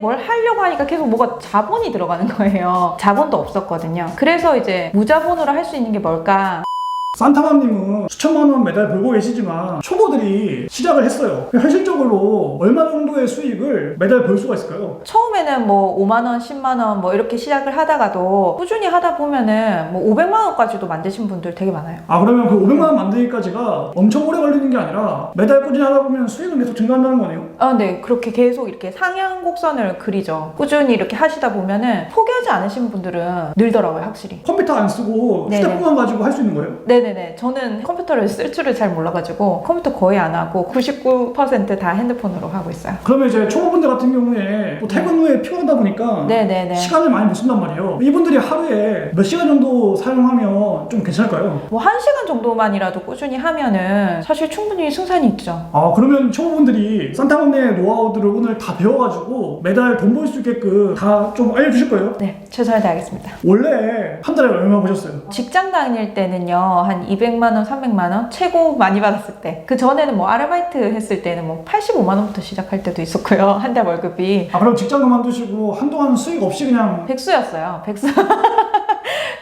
뭘 하려고 하니까 계속 뭐가 자본이 들어가는 거예요. 자본도 없었거든요. 그래서 이제 무자본으로 할 수 있는 게 뭘까? 산타맘님은 수천만 원 매달 벌고 계시지만 초보들이 시작을 했어요. 현실적으로 얼마 정도의 수익을 매달 벌 수가 있을까요? 처음에는 뭐 5만 원, 10만 원 뭐 이렇게 시작을 하다가도 꾸준히 하다 보면은 뭐 500만 원까지도 만드신 분들 되게 많아요. 아, 그러면 그 500만 원 만들기까지가 엄청 오래 걸리는 게 아니라 매달 꾸준히 하다 보면 수익은 계속 증가한다는 거네요? 아, 네. 그렇게 계속 이렇게 상향 곡선을 그리죠. 꾸준히 이렇게 하시다 보면은 포기하지 않으신 분들은 늘더라고요, 확실히. 컴퓨터 안 쓰고 네네. 휴대폰만 가지고 할 수 있는 거예요? 네네네. 저는 컴퓨터를 쓸 줄을 잘 몰라가지고 컴퓨터 거의 안 하고 99% 다 핸드폰으로 하고 있어요. 그러면 이제 초보분들 같은 경우에 또 퇴근 후에 피곤하다 보니까 네네네. 시간을 많이 못 쓴단 말이에요. 이분들이 하루에 몇 시간 정도 사용하면 좀 괜찮을까요? 뭐 1시간 정도만이라도 꾸준히 하면은 사실 충분히 승산이 있죠. 아, 그러면 초보분들이 산타맘의 노하우들을 오늘 다 배워가지고 매달 돈 벌 수 있게끔 다 좀 알려주실 거예요? 네, 최선을 다하겠습니다. 원래 한 달에 얼마 버셨어요? 직장 다닐 때는요, 한 200만 원, 300만 원? 최고 많이 받았을 때. 그 전에는 뭐 아르바이트 했을 때는 뭐 85만 원부터 시작할 때도 있었고요. 한 달 월급이. 아, 그럼 직장 그만두시고 한동안 수익 없이 그냥 백수였어요. 백수.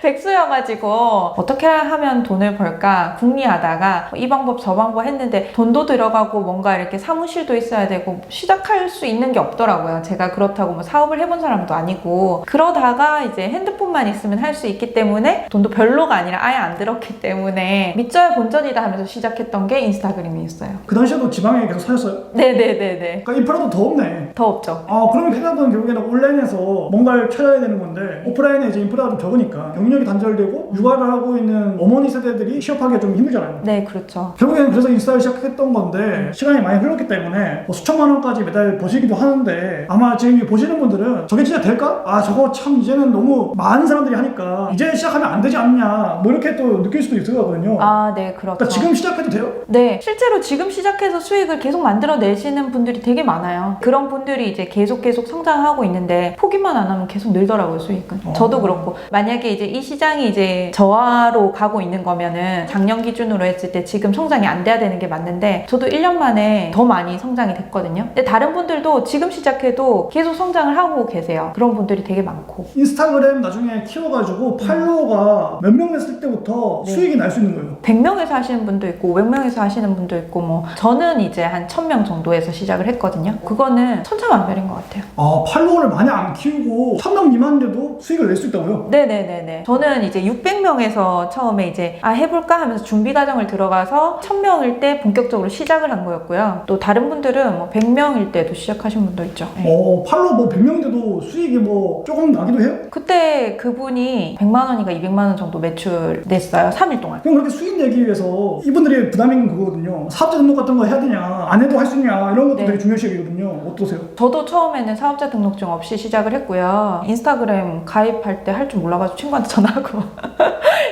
백수여가지고 어떻게 하면 돈을 벌까 궁리하다가 이 방법 저 방법 했는데 돈도 들어가고 뭔가 이렇게 사무실도 있어야 되고 시작할 수 있는 게 없더라고요. 제가 그렇다고 뭐 사업을 해본 사람도 아니고 그러다가 이제 핸드폰만 있으면 할 수 있기 때문에 돈도 별로가 아니라 아예 안 들었기 때문에 믿져야 본전이다 하면서 시작했던 게 인스타그램이었어요. 그 당시에도 지방에 계속 사셨어요? 네네네네. 그러니까 인프라도 더 없네. 더 없죠. 아, 그러면 회사는 결국에는 온라인에서 뭔가를 찾아야 되는 건데 오프라인에 이제 인프라가 좀 적으니까 경력이 단절되고 육아를 하고 있는 어머니 세대들이 취업하기가 좀 힘들잖아요. 네, 그렇죠. 결국에는 그래서 인스타를 시작했던 건데 시간이 많이 흘렀기 때문에 뭐 수천만 원까지 매달 버시기도 하는데 아마 지금 보시는 분들은 저게 진짜 될까? 아, 저거 참 이제는 너무 많은 사람들이 하니까 이제 시작하면 안 되지 않냐 뭐 이렇게 또 느낄 수도 있을 거거든요. 아, 네, 그렇죠. 그러니까 지금 시작해도 돼요? 네, 실제로 지금 시작해서 수익을 계속 만들어내시는 분들이 되게 많아요. 그런 분들이 이제 계속 성장하고 있는데 포기만 안 하면 계속 늘더라고요, 수익은. 저도 그렇고 만약에 이제 이 시장이 이제 저하로 가고 있는 거면은 작년 기준으로 했을 때 지금 성장이 안 돼야 되는 게 맞는데 저도 1년 만에 더 많이 성장이 됐거든요. 근데 다른 분들도 지금 시작해도 계속 성장을 하고 계세요. 그런 분들이 되게 많고. 인스타그램 나중에 키워가지고 팔로워가 몇 명 됐을 때부터 네. 수익이 날 수 있는 거예요? 100명에서 하시는 분도 있고 500명에서 하시는 분도 있고 뭐 저는 이제 한 1000명 정도에서 시작을 했거든요. 그거는 천차만별인 것 같아요. 아, 팔로워를 많이 안 키우고 1000명 미만인데도 수익을 낼 수 있다고요? 네네네네. 저는 이제 600명에서 처음에 이제 해볼까 하면서 준비 과정을 들어가서 1000명일 때 본격적으로 시작을 한 거였고요. 또 다른 분들은 뭐 100명일 때도 시작하신 분도 있죠. 네. 팔로워 뭐 100명인데도 수익이 뭐 조금 나기도 해요? 그때 그분이 100만 원인가 200만 원 정도 매출 냈어요. 3일 동안. 그럼 그렇게 수익 내기 위해서 이분들이 부담인 그거거든요. 사업자 등록 같은 거 해야 되냐, 안 해도 할 수 있냐 이런 것도 네. 되게 중요시하거든요. 어떠세요? 저도 처음에는 사업자 등록증 없이 시작을 했고요. 인스타그램 가입할 때 할 줄 몰라가지고 친구한테 전화하고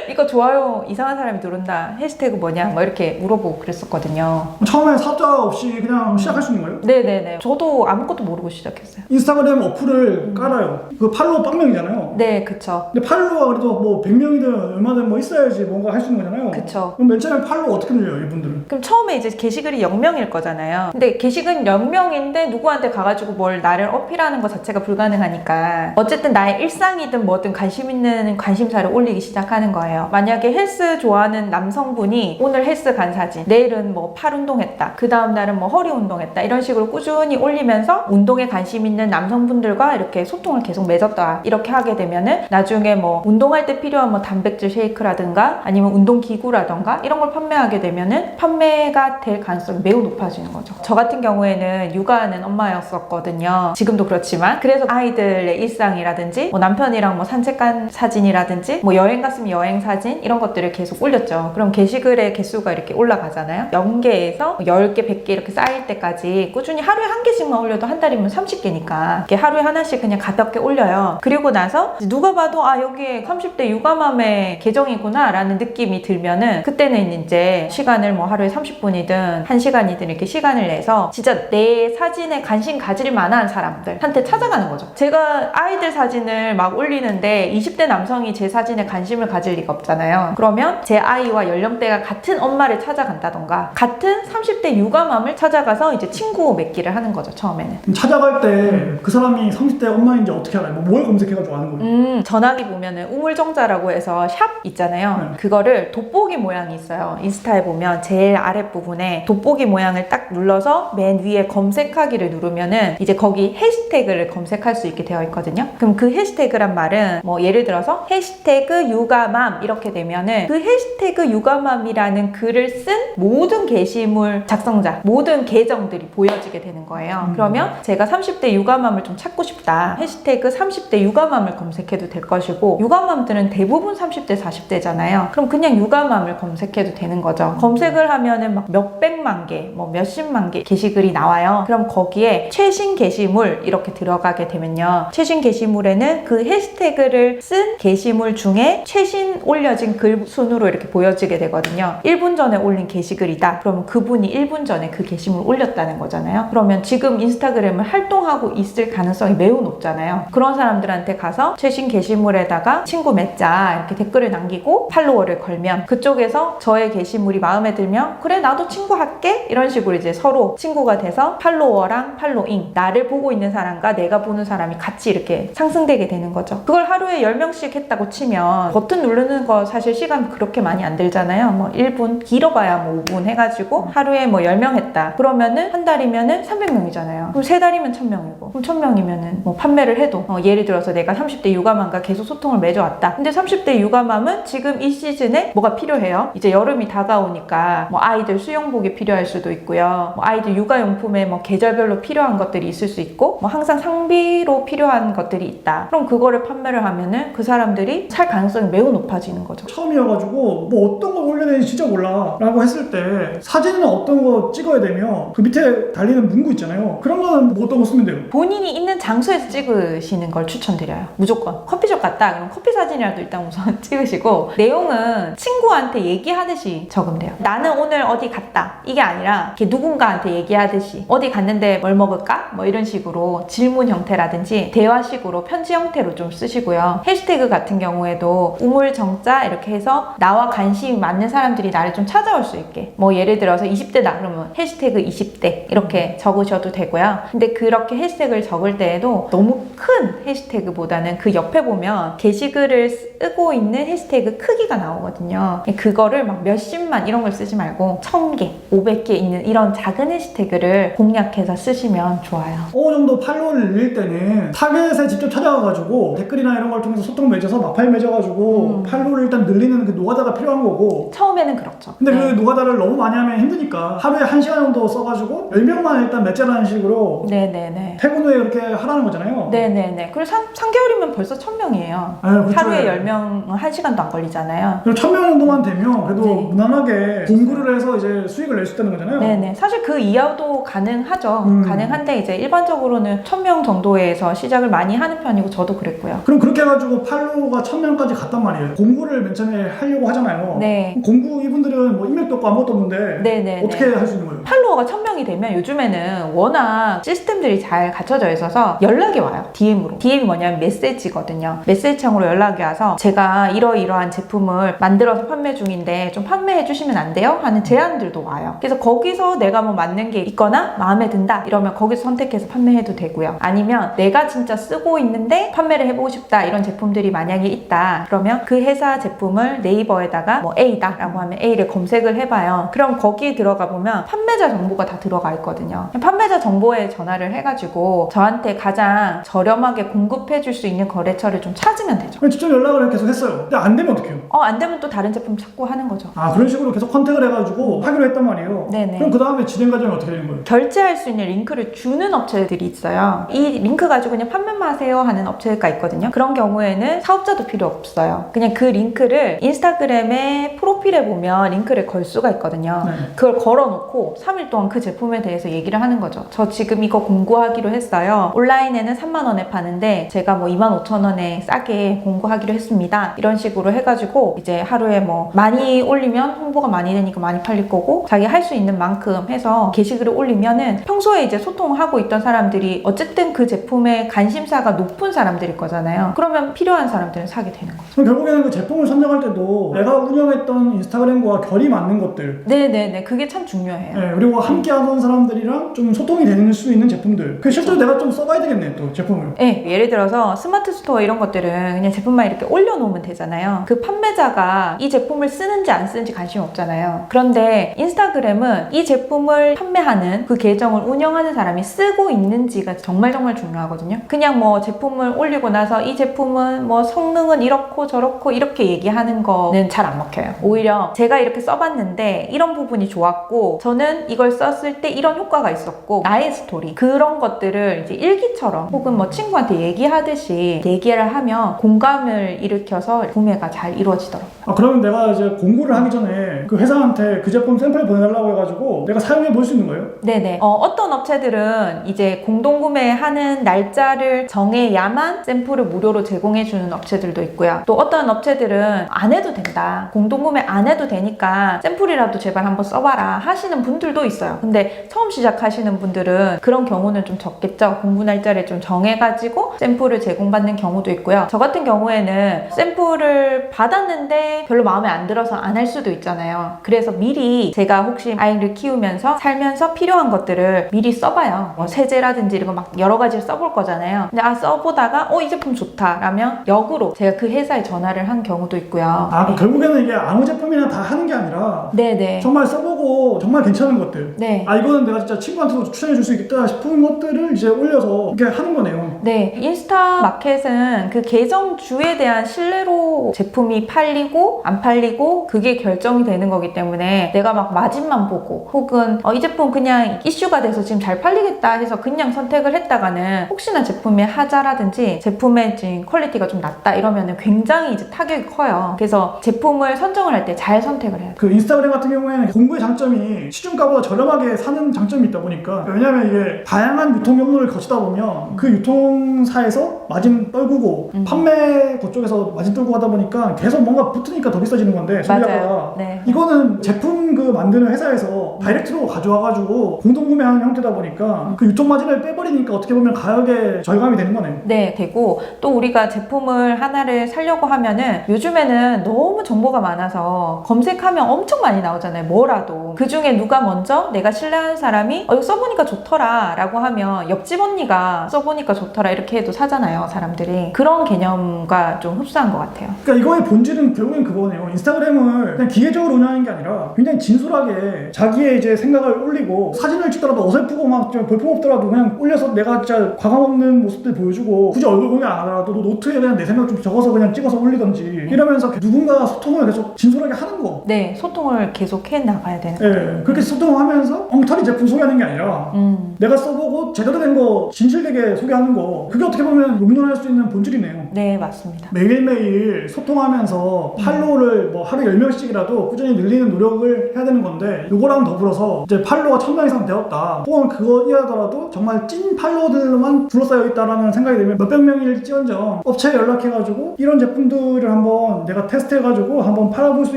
이거 좋아요 이상한 사람이 누른다 해시태그 뭐냐 뭐 이렇게 물어보고 그랬었거든요. 처음에 사업자 없이 그냥 시작할 수 있는 거예요? 네네네. 저도 아무것도 모르고 시작했어요. 인스타그램 어플을 깔아요. 그 팔로워 0명이잖아요. 네, 그쵸. 근데 팔로워가 그래도 뭐 100명이든 얼마든 뭐 있어야지 뭔가 할 수 있는 거잖아요. 그쵸. 그럼 맨 처음에 팔로워 어떻게 늘려요, 이분들은? 그럼 처음에 이제 게시글이 0명일 거잖아요. 근데 게시글은 0명인데 누구한테 가가지고 뭘 나를 어필하는 것 자체가 불가능하니까 어쨌든 나의 일상이든 뭐든 관심 있는 관심사를 올리기 시작하는 거예요. 만약에 헬스 좋아하는 남성분이 오늘 헬스 간 사진, 내일은 뭐 팔 운동했다, 그 다음 날은 뭐 허리 운동했다 이런 식으로 꾸준히 올리면서 운동에 관심 있는 남성분들과 이렇게 소통을 계속 맺었다 이렇게 하게 되면은 나중에 뭐 운동할 때 필요한 뭐 단백질 쉐이크라든가 아니면 운동 기구라든가 이런 걸 판매하게 되면은 판매가 될 가능성이 매우 높아지는 거죠. 저 같은 경우에는 육아하는 엄마였었거든요. 지금도 그렇지만 그래서 아이들의 일상이라든지 뭐 남편이랑 뭐 산책 간 사진이라든지 뭐 여행 갔으면 여행 사진 이런 것들을 계속 올렸죠. 그럼 게시글의 개수가 이렇게 올라가잖아요. 0개에서 10개, 100개 이렇게 쌓일 때까지 꾸준히 하루에 한 개씩만 올려도 한 달이면 30개니까 이렇게 하루에 하나씩 그냥 가볍게 올려요. 그리고 나서 누가 봐도 여기에 30대 육아맘의 계정이구나 라는 느낌이 들면은 그때는 이제 시간을 뭐 하루에 30분이든 1시간이든 이렇게 시간을 내서 진짜 내 사진에 관심 가질 만한 사람들한테 찾아가는 거죠. 제가 아이들 사진을 막 올리는데 20대 남성이 제 사진에 관심을 가질 리가 없잖아요. 그러면 제 아이와 연령대가 같은 엄마를 찾아간다던가 같은 30대 육아맘을 찾아가서 이제 친구 맺기를 하는 거죠, 처음에는. 찾아갈 때 그 사람이 30대 엄마인지 어떻게 알아요? 뭘 검색해가지고 아는 거예요? 전화기 보면은 우물정자라고 해서 샵 있잖아요. 네. 그거를 돋보기 모양이 있어요. 인스타에 보면 제일 아랫부분에 돋보기 모양을 딱 눌러서 맨 위에 검색하기를 누르면은 이제 거기 해시태그를 검색할 수 있게 되어 있거든요. 그럼 그 해시태그란 말은 뭐 예를 들어서 해시태그 육아맘 이렇게 되면은 그 해시태그 육아맘이라는 글을 쓴 모든 게시물 작성자, 모든 계정들이 보여지게 되는 거예요. 그러면 제가 30대 육아맘을 좀 찾고 싶다. 해시태그 30대 육아맘을 검색해도 될 것이고 육아맘들은 대부분 30대, 40대잖아요. 그럼 그냥 육아맘을 검색해도 되는 거죠. 검색을 하면은 막 몇백만 개, 뭐 몇십만 개 게시글이 나와요. 그럼 거기에 최신 게시물 이렇게 들어가게 되면요. 최신 게시물에는 그 해시태그를 쓴 게시물 중에 최신 올려진 글 순으로 이렇게 보여지게 되거든요. 1분 전에 올린 게시글이다. 그러면 그분이 1분 전에 그 게시물 올렸다는 거잖아요. 그러면 지금 인스타그램을 활동하고 있을 가능성이 매우 높잖아요. 그런 사람들한테 가서 최신 게시물에다가 친구 맺자 이렇게 댓글을 남기고 팔로워를 걸면 그쪽에서 저의 게시물이 마음에 들면 그래 나도 친구 할게 이런 식으로 이제 서로 친구가 돼서 팔로워랑 팔로잉 나를 보고 있는 사람과 내가 보는 사람이 같이 이렇게 상승되게 되는 거죠. 그걸 하루에 10명씩 했다고 치면 버튼 누르는 거 사실 시간 그렇게 많이 안 들잖아요. 뭐 1분 길어봐야 뭐 5분 해가지고 하루에 뭐 10명 했다. 그러면은 한 달이면은 300명이잖아요. 그럼 3달이면 1000명이고 그럼 1000명이면은 뭐 판매를 해도 예를 들어서 내가 30대 육아맘과 계속 소통을 맺어왔다. 근데 30대 육아맘은 지금 이 시즌에 뭐가 필요해요? 이제 여름이 다가오니까 뭐 아이들 수영복이 필요할 수도 있고요. 뭐 아이들 육아용품에 뭐 계절별로 필요한 것들이 있을 수 있고 뭐 항상 상비로 필요한 것들이 있다. 그럼 그거를 판매를 하면은 그 사람들이 살 가능성이 매우 높아지는 거죠. 처음이어가지고 뭐 어떤 걸 올려야 되는지 진짜 몰라 라고 했을 때 사진은 어떤 거 찍어야 되며 그 밑에 달리는 문구 있잖아요. 그런 거는 뭐 어떤 거 쓰면 돼요? 본인이 있는 장소에서 찍으시는 걸 추천드려요. 무조건. 커피숍 갔다 그럼 커피 사진이라도 일단 우선 찍으시고 내용은 친구한테 얘기하듯이 적으면 돼요. 나는 오늘 어디 갔다 이게 아니라 이렇게 누군가한테 얘기하듯이 어디 갔는데 뭘 먹을까? 뭐 이런 식으로 질문 형태라든지 대화식으로 편지 형태로 좀 쓰시고요. 해시태그 같은 경우에도 우물정자 이렇게 해서 나와 관심이 맞는 사람들이 나를 좀 찾아올 수 있게 뭐 예를 들어서 20대다 그러면 해시태그 20대 이렇게 적으셔도 되고요. 근데 그렇게 해시태그를 적을 때에도 너무 큰 해시태그보다는 그 옆에 보면 게시글을 쓰고 있는 해시태그 크기가 나오거든요. 그거를 막 몇십만 이런 걸 쓰지 말고 1000개, 500개 있는 이런 작은 해시태그를 공략해서 쓰시면 좋아요. 어느 정도 팔로워를 늘릴 때는 타겟에 직접 찾아가가지고 댓글이나 이런 걸 통해서 소통 맺어서 마팔 맺어가지고 팔로워를 일단 늘리는 그 노가다가 필요한 거고 처음에는 그렇죠. 근데 그 노가다를 너무 많이 하면 힘드니까 하루에 1시간 정도 써가지고 10명만 일단 맺자라는 식으로 네네네. 퇴근 후에 그렇게 하라는 거잖아요. 네네네. 그리고 3개월이면 벌써 1000명이에요. 그렇죠. 하루에 10명 1시간도 안 걸리잖아요. 그리고 1000명 정도만 되면 그래도 네. 무난하게 공구를 해서 이제 수익을 낼 수 있다는 거잖아요. 네네. 사실 그 이하도 가능하죠. 가능한데 이제 일반적으로는 1000명 정도에서 시작을 많이 하는 편이고 저도 그랬고요. 그럼 그렇게 해가지고 팔로워가 1000명까지 갔단 말이에요. 공구를 맨 처음에 하려고 하잖아요. 네. 공구 이분들은 뭐 인맥도 없고 아무것도 없는데 네네네. 어떻게 할 수 있는 거예요? 팔로워가 1000명이 되면 요즘에는 워낙 시스템들이 잘 갖춰져 있어서 연락이 와요. DM으로. DM이 뭐냐면 메시지거든요. 메시지창으로 연락이 와서 제가 이러이러한 제품을 만들어서 판매 중인데 좀 판매해 주시면 안 돼요? 하는 제안들도 와요. 그래서 거기서 내가 뭐 맞는 게 있거나 마음에 든다 이러면 거기서 선택해서 판매해도 되고요. 아니면 내가 진짜 쓰고 있는데 판매를 해보고 싶다 이런 제품들이 만약에 있다 그러면 그 회사 제품을 네이버에다가 뭐 A다 라고 하면 A를 검색을 해봐요. 그럼 거기에 들어가 보면 판매자 정보가 다 들어가 있거든요. 판매자 정보에 전화를 해가지고 저한테 가장 저렴하게 공급해 줄 수 있는 거래처를 좀 찾으면 되죠. 그냥 직접 연락을 계속 했어요. 근데 안 되면 어떡해요? 안 되면 또 다른 제품 찾고 하는 거죠. 그런 식으로 계속 컨택을 해가지고 하기로 했단 말이에요. 네네. 그럼 그 다음에 진행 과정이 어떻게 되는 거예요? 결제할 수 있는 링크를 주는 업체들이 있어요. 이 링크 가지고 그냥 판매만 하세요 하는 업체가 있거든요. 그런 경우에는 사업자도 필요 없어요. 그냥 그 링크를 인스타그램의 프로필에 보면 링크를 걸 수가 있거든요. 네. 그걸 걸어놓고 3일 동안 그 제품에 대해서 얘기를 하는 거죠. 저 지금 이거 공구하기로 했어요. 온라인에는 3만 원에 파는데 제가 뭐 25,000원에 싸게 공구하기로 했습니다. 이런 식으로 해가지고 이제 하루에 뭐 많이 올리면 홍보가 많이 되니까 많이 팔릴 거고 자기 할 수 있는 만큼 해서 게시글을 올리면은 평소에 이제 소통하고 있던 사람들이 어쨌든 그 제품에 관심사가 높은 사람들일 거잖아요. 그러면 필요한 사람들은 사게 되는 거죠. 그럼 결국에는 그 제품 제품을 선정할 때도 내가 운영했던 인스타그램과 결이 맞는 것들, 네네네, 그게 참 중요해요. 네, 그리고 함께 하던 사람들이랑 좀 소통이 되는 수 있는 제품들. 그 실제로 내가 좀 써봐야 되겠네, 또 제품을. 네, 예를 들어서 스마트 스토어 이런 것들은 그냥 제품만 이렇게 올려놓으면 되잖아요. 그 판매자가 이 제품을 쓰는지 안 쓰는지 관심이 없잖아요. 그런데 인스타그램은 이 제품을 판매하는 그 계정을 운영하는 사람이 쓰고 있는지가 정말 중요하거든요. 그냥 뭐 제품을 올리고 나서 이 제품은 뭐 성능은 이렇고 저렇고 이렇게 얘기하는 거는 잘 안 먹혀요. 오히려 제가 이렇게 써봤는데 이런 부분이 좋았고 저는 이걸 썼을 때 이런 효과가 있었고 나의 스토리 그런 것들을 이제 일기처럼 혹은 뭐 친구한테 얘기하듯이 얘기를 하면 공감을 일으켜서 구매가 잘 이루어지더라고요. 아, 그러면 내가 이제 공구를 하기 전에 그 회사한테 그 제품 샘플 보내달라고 해가지고 내가 사용해 볼 수 있는 거예요? 네네. 어떤 업체들은 이제 공동구매하는 날짜를 정해야만 샘플을 무료로 제공해주는 업체들도 있고요. 또 어떤 업체들은 안 해도 된다. 공동구매 안 해도 되니까 샘플이라도 제발 한번 써봐라 하시는 분들도 있어요. 근데 처음 시작하시는 분들은 그런 경우는 좀 적겠죠. 공구 날짜를 좀 정해가지고 샘플을 제공받는 경우도 있고요. 저 같은 경우에는 샘플을 받았는데 별로 마음에 안 들어서 안 할 수도 있잖아요. 그래서 미리 제가 혹시 아이를 키우면서 살면서 필요한 것들을 미리 써봐요. 뭐 세제라든지 이런 거 막 여러 가지를 써볼 거잖아요. 근데 써보다가 이 제품 좋다 라면 역으로 제가 그 회사에 전화를 한 경우도 있고요. 아, 그 결국에는 이게 아무 제품이나 다 하는 게 아니라 네네. 정말 써보고 정말 괜찮은 것들. 네. 아, 이거는 내가 진짜 친구한테도 추천해 줄 수 있겠다 싶은 것들을 이제 올려서 이렇게 하는 거네요. 네, 인스타 마켓은 그 계정주에 대한 신뢰로 제품이 팔리고 안 팔리고 그게 결정이 되는 거기 때문에 내가 막 마진만 보고 혹은 이 제품 그냥 이슈가 돼서 지금 잘 팔리겠다 해서 그냥 선택을 했다가는 혹시나 제품의 하자라든지 제품의 지금 퀄리티가 좀 낮다 이러면 굉장히 이제 타격이 커요. 그래서 제품을 선정을 할 때 잘 선택을 해야 돼요. 그 인스타그램 같은 경우에는 공구의 장점이 시중가보다 저렴하게 사는 장점이 있다 보니까, 왜냐면 이게 다양한 유통 경로를 거치다 보면 그 유통사에서 마진 떨구고 판매 그쪽에서 마진 떨고 하다 보니까 계속 뭔가 붙으니까 더 비싸지는 건데 소비자가. 네. 이거는 제품 그 만드는 회사에서 다이렉트로 가져와가지고 공동구매하는 형태다 보니까 그 유통 마진을 빼버리니까 어떻게 보면 가격에 절감이 되는 거네요. 네, 되고 또 우리가 제품을 하나를 사려고 하면은 요즘에는 너무 정보가 많아서 검색하면 엄청 많이 나오잖아요. 뭐라도. 그 중에 누가 먼저 내가 신뢰하는 사람이 이거 써보니까 좋더라 라고 하면 옆집 언니가 써보니까 좋더라 이렇게 해도 사잖아요, 사람들이. 그런 개념과 좀 흡사한 것 같아요. 그러니까 이거의 본질은 결국엔 그거네요. 인스타그램을 그냥 기계적으로 운영하는 게 아니라 굉장히 진솔하게 자기의 이제 생각을 올리고, 사진을 찍더라도 어설프고 막 볼품없더라도 그냥 올려서 내가 진짜 과감 없는 모습들 보여주고, 굳이 얼굴 공개 안 하더라도 노트에 그냥 내 생각 좀 적어서 그냥 찍어서 올리던지 이러면서 누군가 소통을 계속 진솔하게 하는 거. 네, 소통을 계속 해 나가야 되는 거예요. 네, 그렇게 소통하면서 엉터리 제품 소개하는 게 아니라 내가 써보고 제대로 된 거 진실되게 소개하는 거, 그게 어떻게 보면 용인할 수 있는 본질이네요. 네, 맞습니다. 매일매일 소통하면서 팔로우를 뭐 하루 10명씩이라도 꾸준히 늘리는 노력을 해야 되는 건데, 요거랑 더불어서 이제 팔로워가 1000명 이상 되었다, 혹은 그거 이하더라도 정말 찐 팔로워들만 둘러싸여 있다라는 생각이 들면 몇백 명일지언정 업체에 연락해가지고 이런 제품들을 한번 내가 테스트해가지고 한번 팔아볼 수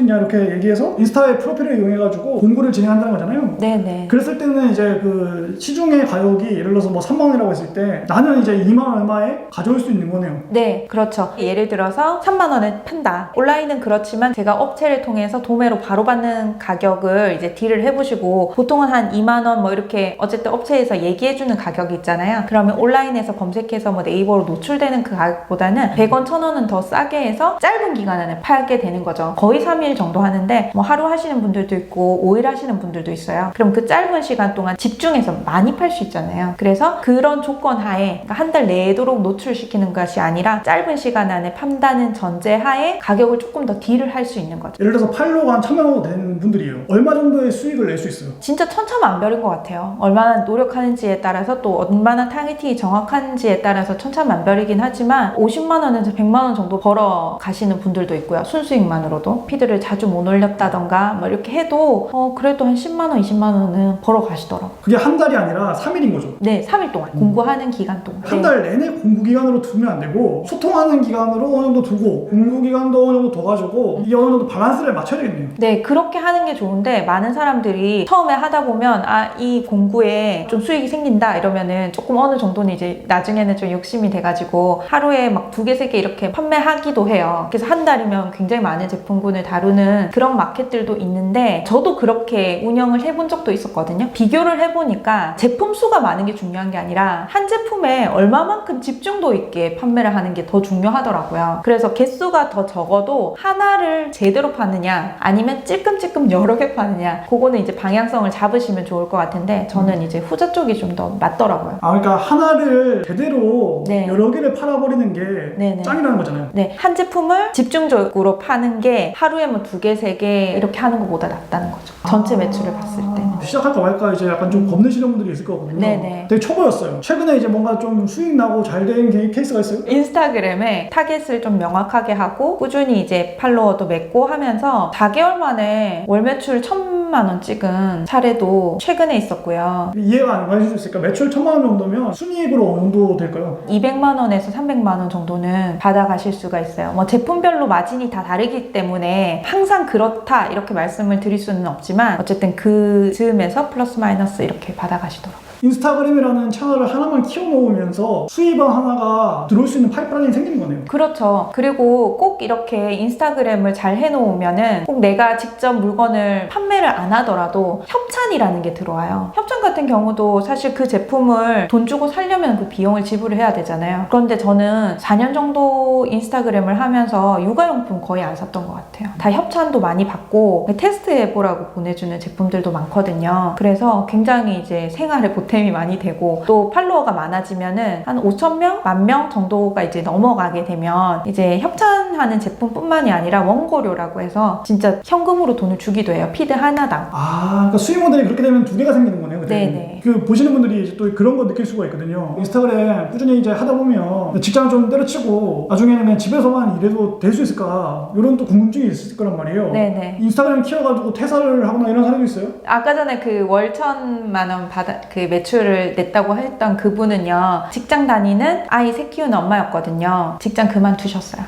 있냐 이렇게 얘기해서 인스타의 프로필을 이용해가지고 공구를 진행한다는 거잖아요. 네네. 그랬을 때는 이제 그 시중의 가격이 예를 들어서 뭐 3만 원이라고 했을 때 나는 이제 2만 원 얼마에 가져올 수 있는 거네요. 네, 그렇죠. 예를 들어서 3만 원에 판다. 온라인은 그렇지만 제가 업체를 통해서 도매로 바로 받는 가격을 이제 딜을 해보시고, 보통은 한 2만 원 뭐 이렇게 어쨌든 업체에서 얘기해주는 가격이 있잖아요. 그러면 온라인에서 검색해서 뭐 네이버로 노출되는 그 가격보다는 100원, 1000원은 더 싸게 해서 짧은 기간 안에 팔게 되는 거죠. 거의 3일 정도 하는데 뭐 하루 하시는 분들도 있고 5일 하시는 분들도 있어요. 그럼 그 짧은 시간 동안 집중해서 많이 팔 수 있잖아요. 그래서 그런 조건 하에, 그러니까 한 달 내도록 노출시키는 것이 아니라 짧은 시간 안에 판다는 전제 하에 가격을 조금 더 딜을 할 수 있는 거죠. 예를 들어서 팔로우가 한 1000명 정도 된 분들이에요. 얼마 정도의 수익을 낼 수 있어요? 진짜 천차만별인 것 같아요. 얼마나 노력하는지에 따라서, 또 얼마나 타겟팅이 정확한지에 따라서 천차만별이긴 하지만 50만 원에서 100만 원 정도 벌어 가시는 분들도 있고요. 순수익만으로도. 피드를 자주 못 올렸다던가 뭐 이렇게 해도 그래도 한 10만 원, 20만 원은 벌어 가시더라고요. 그게 한 달이 아니라 3일인 거죠. 거죠? 네, 3일 동안 공구하는 기간 동안. 한 달 내내 공구 기간으로 두면 안 되고 소통하는 기간으로 어느 정도 두고 공구 기간도 어느 정도 둬가지고 이게 어느 정도 밸런스를 맞춰야 되겠네요. 네, 그렇게 하는 게 좋은데 많은 사람들이 처음에 하다 보면 이 공구에 좀 수익이 생긴다 이러면은 조금 어느 정도는 이제 나중에는 좀 욕심이 돼가지고 하루에 막 2개, 3개 이렇게 판매하기도 해요. 그래서 한 달이면 굉장히 많은 제품군을 다루는 그런 마켓들도 있는데 저도 그렇게 운영을 해본 적도 있었거든요. 비교를 해보니까 제품 수가 많은 게 중요한 게 아니라 한 제품에 얼마만큼 집중도 있게 판매를 하는 게 더 중요하더라고요. 그래서 개수가 더 적어도 하나를 제대로 파느냐 아니면 찔끔찔끔 여러 개 파느냐 그거는 이제 방향성을 잡으시면 좋을 것 같은데 저는 이제 후자 쪽이 좀 더 맞더라고요. 그러니까 하나를 제대로 네. 여러 개를 팔아버리는 게 네네. 짱이라는 거잖아요. 네, 한 제품을 집중적으로 파는 게 하루에 뭐 2개, 3개 이렇게 하는 것보다 낫다는 거죠. 전체 매출을 봤을 때는. 시작할까 말까 이제 약간 좀 겁내시는 분들이 있을 거거든요. 네네. 되게 초보였어요. 최근에 이제 뭔가 좀 수익 나고 잘 된 케이스가 있어요? 인스타그램에 타겟을 좀 명확하게 하고 꾸준히 이제 팔로워도 맺고 하면서 4개월 만에 월 매출 1,000만 원 찍은 사례도 최근에 있었고요. 이해가 안 가실 수 있으니까 매출 1,000만 원 정도면 순이익으로 어느 정도 될까요? 200만 원에서 300만 원 정도는 받아가실 수가 있어요. 뭐 제품별로 마진이 다 다르기 때문에 항상 그렇다 이렇게 말씀을 드릴 수는 없지만 어쨌든 그 즈음에서 플러스 마이너스 이렇게 받아가시더라고요. 인스타그램이라는 채널을 하나만 키워놓으면서 수입원 하나가 들어올 수 있는 파이프라인이 생기는 거네요. 그렇죠. 그리고 꼭 이렇게 인스타그램을 잘 해놓으면은 꼭 내가 직접 물건을 판매를 안 하더라도 협찬이라는 게 들어와요. 협찬 같은 경우도 사실 그 제품을 돈 주고 사려면 그 비용을 지불을 해야 되잖아요. 그런데 저는 4년 정도 인스타그램을 하면서 육아용품 거의 안 샀던 것 같아요. 다 협찬도 많이 받고 테스트해보라고 보내주는 제품들도 많거든요. 그래서 굉장히 이제 생활에 보탬이 많이 되고 또 팔로워가 많아지면은 한 5,000명, 10,000명 정도가 이제 넘어가게 되면 이제 협찬하는 제품뿐만이 아니라 원고료라고 해서 진짜 현금으로 돈을 주기도 해요. 피드 하나당. 그러니까 수익 모델이 그렇게 되면 두 개가 생기는 거네요. 그때. 네네. 그 보시는 분들이 이제 또 그런 거 느낄 수가 있거든요. 인스타그램 꾸준히 이제 하다 보면 직장을 좀 때려치고 나중에는 그냥 집에서만 일해도 될 수 있을까 이런 또 궁금증이 있을 거란 말이에요. 네네. 인스타그램 키워가지고 퇴사를 하거나 이런 사람도 있어요? 아까 전에 그 월 1,000만 원 그 매출을 냈다고 했던 그분은요, 직장 다니는 아이 새 키우는 엄마였거든요. 직장 그만두셨어요.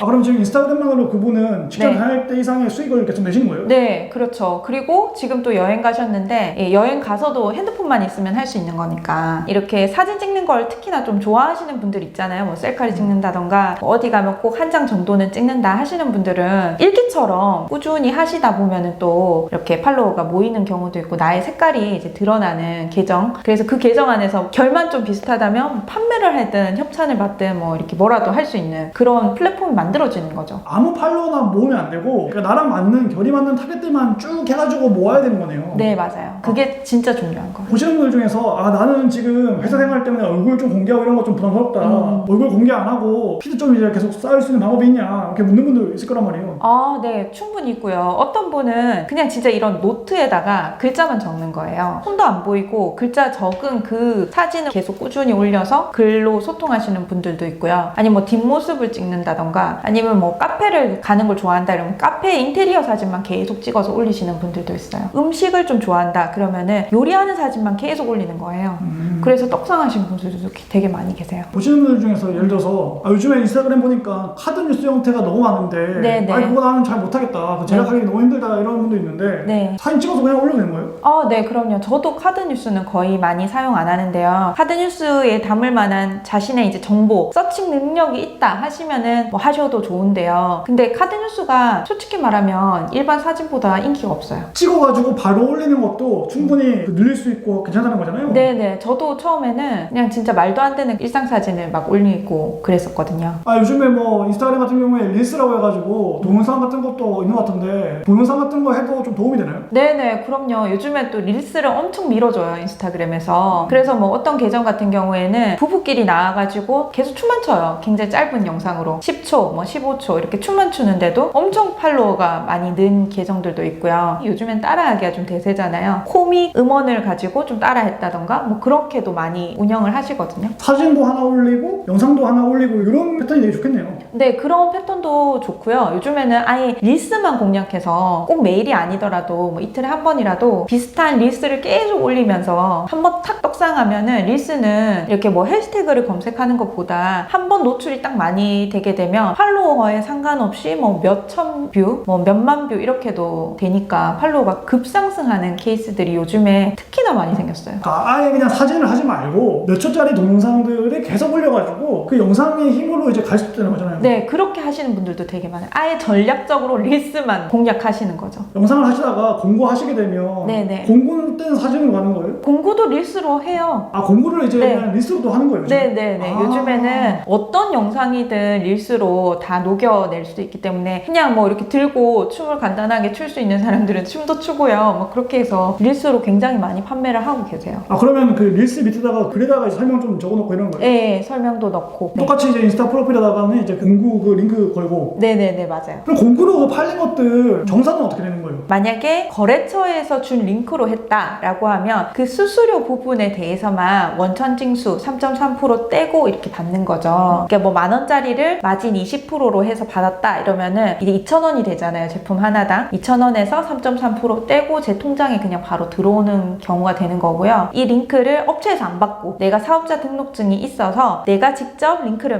그럼 지금 인스타그램만으로 그분은 직장 네. 다닐 때 이상의 수익을 계속 내시는 거예요? 네, 그렇죠. 그리고 지금 또 여행 가셨는데 예, 여행 가서도 핸드폰만 있으면 할 수 있는 거니까 이렇게 사진 찍는 걸 특히나 좀 좋아하시는 분들 있잖아요. 뭐 셀카를 찍는다던가 뭐 어디 가면 꼭 한 장 정도는 찍는다 하시는 분들은 일기처럼 꾸준히 하시다 보면은 또 이렇게 팔로워가 모이는 경우도 있고 나의 색깔이 이제 드러나는 계정, 그래서 그 계정 안에서 결만 좀 비슷하다면 판매를 하든 협찬을 받든 뭐 이렇게 뭐라도 할 수 있는 그런 플랫폼이 만들어지는 거죠. 아무 팔로워나 모으면 안 되고 그러니까 나랑 맞는 결이 맞는 타겟들만 쭉 해가지고 모아야 되는 거네요. 네, 맞아요. 그게 진짜 중요한 거예요. 보시는 분들 중에서 나는 지금 회사 생활 때문에 얼굴 좀 공개하고 이런 거 좀 부담스럽다. 얼굴 공개 안 하고 피드 좀 이제 계속 쌓을 수 있는 방법이 있냐 이렇게 묻는 분들 있을 거란 말이에요. 네, 충분히 있고요. 어떤 분은 그냥 진짜 이런 노트에다가 글자만 적는 거예요. 손도 안 보이고 글자 적은 그 사진을 계속 꾸준히 올려서 글로 소통하시는 분들도 있고요. 아니면 뭐 뒷모습을 찍는다던가 아니면 뭐 카페를 가는 걸 좋아한다 이러면 카페 인테리어 사진만 계속 찍어서 올리시는 분들도 있어요. 음식을 좀 좋아한다 그러면은 요리하는 사진만 계속 올리는 거예요. 그래서 떡상하신 분들도 되게 많이 계세요. 보시는 분들 중에서 예를 들어서 요즘에 인스타그램 보니까 카드 뉴스 형태가 너무 많은데 네네. 그거 나는 잘 못하겠다. 그 제작하기 너무 힘들다 이런 분도 있는데 네. 사진 찍어서 그냥 올려도 되는 거예요? 네, 그럼요. 저도 카드 뉴스는 거의 많이 사용 안 하는데요. 카드 뉴스에 담을 만한 자신의 이제 정보, 서칭 능력이 있다 하시면은 뭐 하셔도 좋은데요. 근데 카드 뉴스가 솔직히 말하면 일반 사진보다 인기가 없어요. 찍어가지고 바로 올리는 것도 충분히 늘릴 수 있고 괜찮다는 거잖아요. 네네. 저도 처음에는 그냥 진짜 말도 안 되는 일상 사진을 막 올리고 그랬었거든요. 요즘에 뭐 인스타그램 같은 경우에 릴스라고 해가지고 동영상 같은 것도 있는 것 같은데 동영상 같은 거 해도 좀 도움이 되나요? 네네, 그럼요. 요즘에 또 릴스를 엄청 밀어줘요, 인스타그램에서. 그래서 뭐 어떤 계정 같은 경우에는 부부끼리 나와가지고 계속 춤만 춰요. 굉장히 짧은 영상으로. 10초, 뭐 15초 이렇게 춤만 추는데도 엄청 팔로워가 많이 는 계정들도 있고요. 요즘엔 따라하기가 좀 대세잖아요. 코믹 음원을 가지고 좀 따라했다던가 뭐 그렇게도 많이 운영을 하시거든요. 사진도 하나 올리고 영상도 하나 올리고 이런 패턴이 되게 좋겠네요. 네, 그런 패턴도 좋고요. 요즘에는 아예 릴스만 공략해서 꼭 매일이 아니더라도 뭐 이틀에 한 번이라도 비슷한 릴스를 계속 올리면서 한 번 탁 떡상하면은 릴스는 이렇게 뭐 해시태그를 검색하는 것보다 한 번 노출이 딱 많이 되게 되면 팔로워에 상관없이 뭐 몇천 뷰, 뭐 몇만 뷰 이렇게도 되니까 팔로워가 급상승하는 케이스들이 요즘에 특히나 많이 생겼어요. 그러니까 아예 그냥 사진을 하지 말고 몇 초짜리 동영상들을 계속 올려가지고 그 영상의 힘으로 이제 갈 수 있다는 거잖아요. 네, 그렇게 하시는 분들도 되게 많아요. 아예 전략적으로 릴스만 공략하시는 거죠. 영상을 하시다가 공고하시게 되면 네네. 공고 때는 사진으로 가는 거예요? 공구도 릴스로 해요. 아, 공고를 이제 네. 그냥 릴스로도 하는 거예요? 요즘? 네네네. 요즘에는 어떤 영상이든 릴스로 다 녹여낼 수도 있기 때문에 그냥 뭐 이렇게 들고 춤을 간단하게 출 수 있는 사람들은 춤도 추고요. 뭐 그렇게 해서 릴스로 굉장히 많이 판매를 하고 계세요. 아, 그러면 그 릴스 밑에다가 글에다가 설명 좀 적어놓고 이런 거예요? 네, 설명도 넣고. 네. 똑같이 이제 인스타 프로필에다가는 이제 공구 그 링크 걸고. 네네네, 맞아요. 그럼 공구로 그 팔린 것들 정산은 어떻게 되는 거예요? 만약에 거래처에서 준 링크로 했다라고 하면 그 수수료 부분에 대해서만 원천징수 3.3% 떼고 이렇게 받는 거죠. 그러니까 뭐 10,000원짜리를 마진 20%로 해서 받았다 이러면은 이게 2,000원이 되잖아요. 제품 하나당. 2,000원에서 3.3% 떼고 제 통장에 그냥 바로 들어오는 경우가 되는 거고요. 이 링크를 업체에서 안 받고 내가 사업자 등록증이 있어서 내가 직접 링크를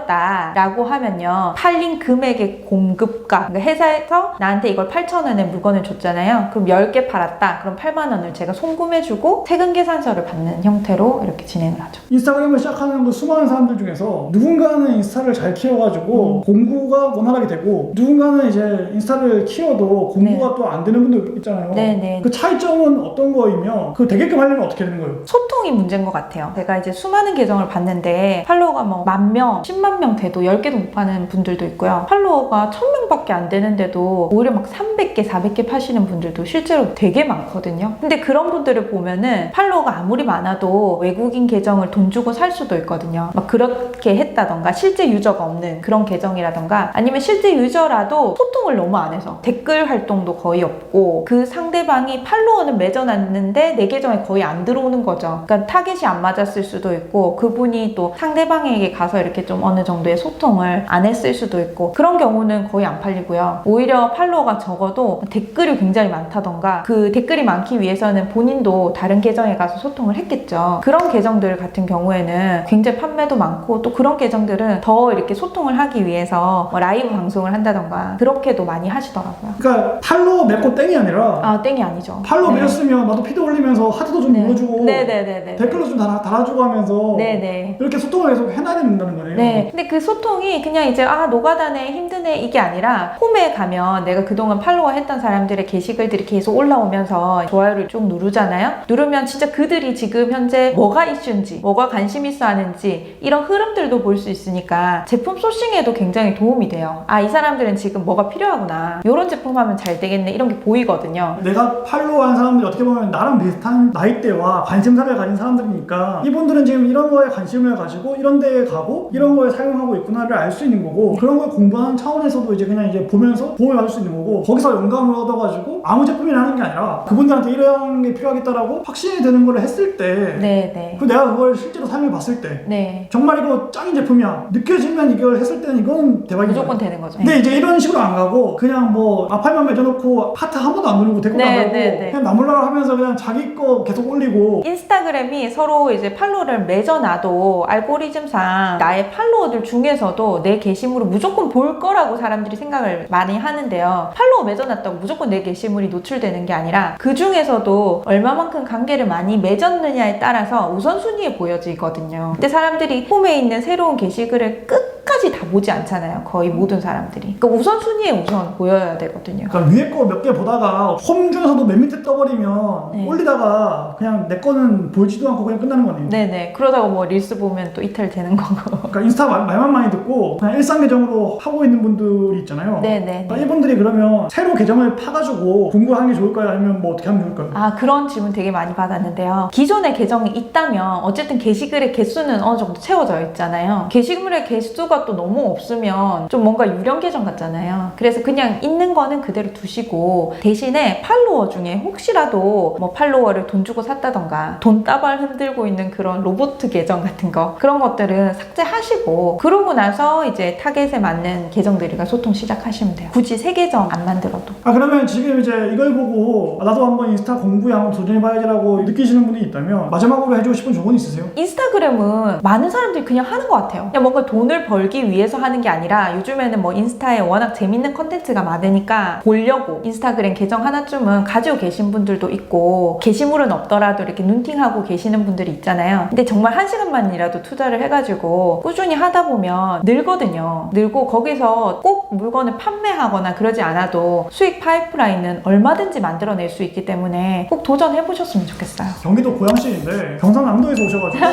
만들었다라고 하면요. 팔린 금액의 공급가. 그러니까 회사에서 나한테 이걸 8,000원에 물건을 줬잖아요. 그럼 10개 팔았다. 그럼 8만 원을 제가 송금해주고 세금 계산서를 받는 형태로 이렇게 진행을 하죠. 인스타그램을 시작하는 그 수많은 사람들 중에서 누군가는 인스타를 잘 키워가지고 공구가 원활하게 되고 누군가는 이제 인스타를 키워도 공구가 또 안 되는 분들 있잖아요. 네네. 그 차이점은 어떤 거이며 그 되게끔 하려면 어떻게 되는 거예요? 소통이 문제인 것 같아요. 제가 이제 수많은 계정을 봤는데 팔로워가 뭐 10,000명, 100,000명 돼도 10개도 못 파는 분들도 있고요. 팔로워가 1,000명밖에 안 되는데도 오히려 막 300개, 400개 파시는 분들도 실제로 되게 많거든요. 근데 그런 분들을 보면은 팔로워가 아무리 많아도 외국인 계정을 돈 주고 살 수도 있거든요. 막 그렇게 했다던가 실제 유저가 없는 그런 계정이라던가 아니면 실제 유저라도 소통을 너무 안 해서 댓글 활동도 거의 없고 그 상대방이 팔로워는 맺어놨는데 내 계정에 거의 안 들어오는 거죠. 그러니까 타겟이 안 맞았을 수도 있고 그분이 또 상대방에게 가서 이렇게 좀 어느 정도의 소통을 안 했을 수도 있고 그런 경우는 거의 안 팔리고요. 오히려 팔로워가 적어도 댓글이 굉장히 많다던가 그 댓글이 많기 위해서는 본인도 다른 계정에 가서 소통을 했겠죠. 그런 계정들 같은 경우에는 굉장히 판매도 많고 또 그런 계정들은 더 이렇게 소통을 하기 위해서 뭐 라이브 방송을 한다던가 그렇게도 많이 하시더라고요. 그러니까 팔로워 맺고 땡이 아니라 아, 땡이 아니죠. 팔로워 네. 맺었으면 나도 피드 올리면서 하트도 좀 네. 눌러주고 네네네네. 댓글도 좀 달아주고 하면서 네네. 이렇게 소통을 계속 해놔야 된다는 거네요. 네. 근데 그 소통이 그냥 이제 아 노가다네 힘드네 이게 아니라 홈에 가면 내가 그동안 팔로워 했던 사람들의 게시글들이 계속 올라오면서 좋아요를 쭉 누르잖아요. 누르면 진짜 그들이 지금 현재 뭐가 이슈인지 뭐가 관심 있어 하는지 이런 흐름들도 볼 수 있으니까 제품 소싱에도 굉장히 도움이 돼요. 아 이 사람들은 지금 뭐가 필요하구나. 이런 제품 하면 잘 되겠네 이런 게 보이거든요. 내가 팔로우한 사람들이 어떻게 보면 나랑 비슷한 나이대와 관심사를 가진 사람들이니까 이분들은 지금 이런 거에 관심을 가지고 이런 데에 가고 이런 거에 사용하고 있구나를 알 수 있는 거고 그런 걸 공부하는 차원에서도 이제 그냥 이제 보면서 도움을 받을 수 있는 거고 거기서 영감을 얻어가지고 아무 제품이나 하는 게 아니라 그분들한테 이런 게 필요하겠다라고 확신이 드는 걸 했을 때 네네. 그 내가 그걸 실제로 사용해 봤을 때 네. 정말 이거 짱인 제품이야 느껴지면 이걸 했을 때는 이건 대박이죠. 무조건 되는 거죠. 근데 이제 이런 식으로 안 가고 그냥 뭐 아파트만 맺어놓고 하트 한 번도 안 누르고 댓글 안 달고 그냥 나몰라라 하면서 그냥 자기 거 계속 올리고 인스타그램이 서로 이제 팔로워를 맺어놔도 알고리즘상 나의 팔로워들 중에서도 내 게시물을 무조건 볼 거라고 사람들이 생각을 많이 하는데요. 팔로워 맺어놨다고 무조건 내 게시물이 노출되는 게 아니라 그 중에서도 얼마만큼 관계를 많이 맺었느냐에 따라서 우선순위에 보여지거든요. 근데 사람들이 홈에 있는 새로운 게시글을 끝까지 다 보지 않잖아요. 거의 모든 사람들이. 그러니까 우선순위에 우선 보여야 되거든요. 그러니까 위에 거 몇 개 보다가 홈 중에서도 맨 밑에 떠버리면 네. 올리다가 그냥 내 거는 보이지도 않고 그냥 끝나는 거네요. 네네. 그러다가 뭐 릴스 보면 또 이틀 되는 거고. 그러니까 인스타 말만 많이 듣고 그냥 일상 계정으로 하고 있는 분들이 있잖아요. 네네. 그러니까 이분들이 그러면 새로 계정을 파가지고 공부하는 게 좋을까요? 아니면 뭐 어떻게 하면 좋을까요? 아, 그런 질문 되게 많이 받았는데요. 기존에 계정이 있다면 어쨌든 게시글의 개수는 어느 정도 채워져 있잖아요. 게시글의 개수가 정보가 또 너무 없으면 좀 뭔가 유령 계정 같잖아요. 그래서 그냥 있는 거는 그대로 두시고 대신에 팔로워 중에 혹시라도 뭐 팔로워를 돈 주고 샀다던가 돈 따발 흔들고 있는 그런 로봇 계정 같은 거 그런 것들은 삭제하시고 그러고 나서 이제 타겟에 맞는 계정들과 소통 시작하시면 돼요. 굳이 새 계정 안 만들어도. 그러면 지금 이제 이걸 보고 나도 한번 인스타 공부에 한번 도전해봐야지라고 느끼시는 분이 있다면 마지막으로 해주고 싶은 조언 있으세요? 인스타그램은 많은 사람들이 그냥 하는 것 같아요. 그냥 뭔가 돈을 벌기 위해서 하는 게 아니라 요즘에는 뭐 인스타에 워낙 재밌는 컨텐츠가 많으니까 보려고 인스타그램 계정 하나쯤은 가지고 계신 분들도 있고 게시물은 없더라도 이렇게 눈팅하고 계시는 분들이 있잖아요. 근데 정말 1시간만이라도 투자를 해가지고 꾸준히 하다 보면 늘거든요. 늘고 거기서 꼭 물건을 판매하거나 그러지 않아도 수익 파이프라인은 얼마든지 만들어낼 수 있기 때문에 꼭 도전해보셨으면 좋겠어요. 경기도 고양시인데 경상남도에서 오셔가지고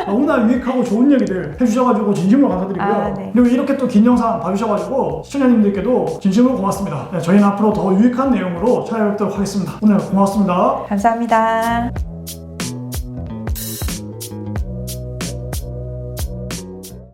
너무나 유익하고 좋은 얘기들 해주셔가지고 진심으로 감사드리고요. 네. 그리고 이렇게 또 긴 영상 봐주셔가지고 시청자님들께도 진심으로 고맙습니다. 네, 저희는 앞으로 더 유익한 내용으로 찾아뵙도록 하겠습니다. 오늘 고맙습니다. 감사합니다.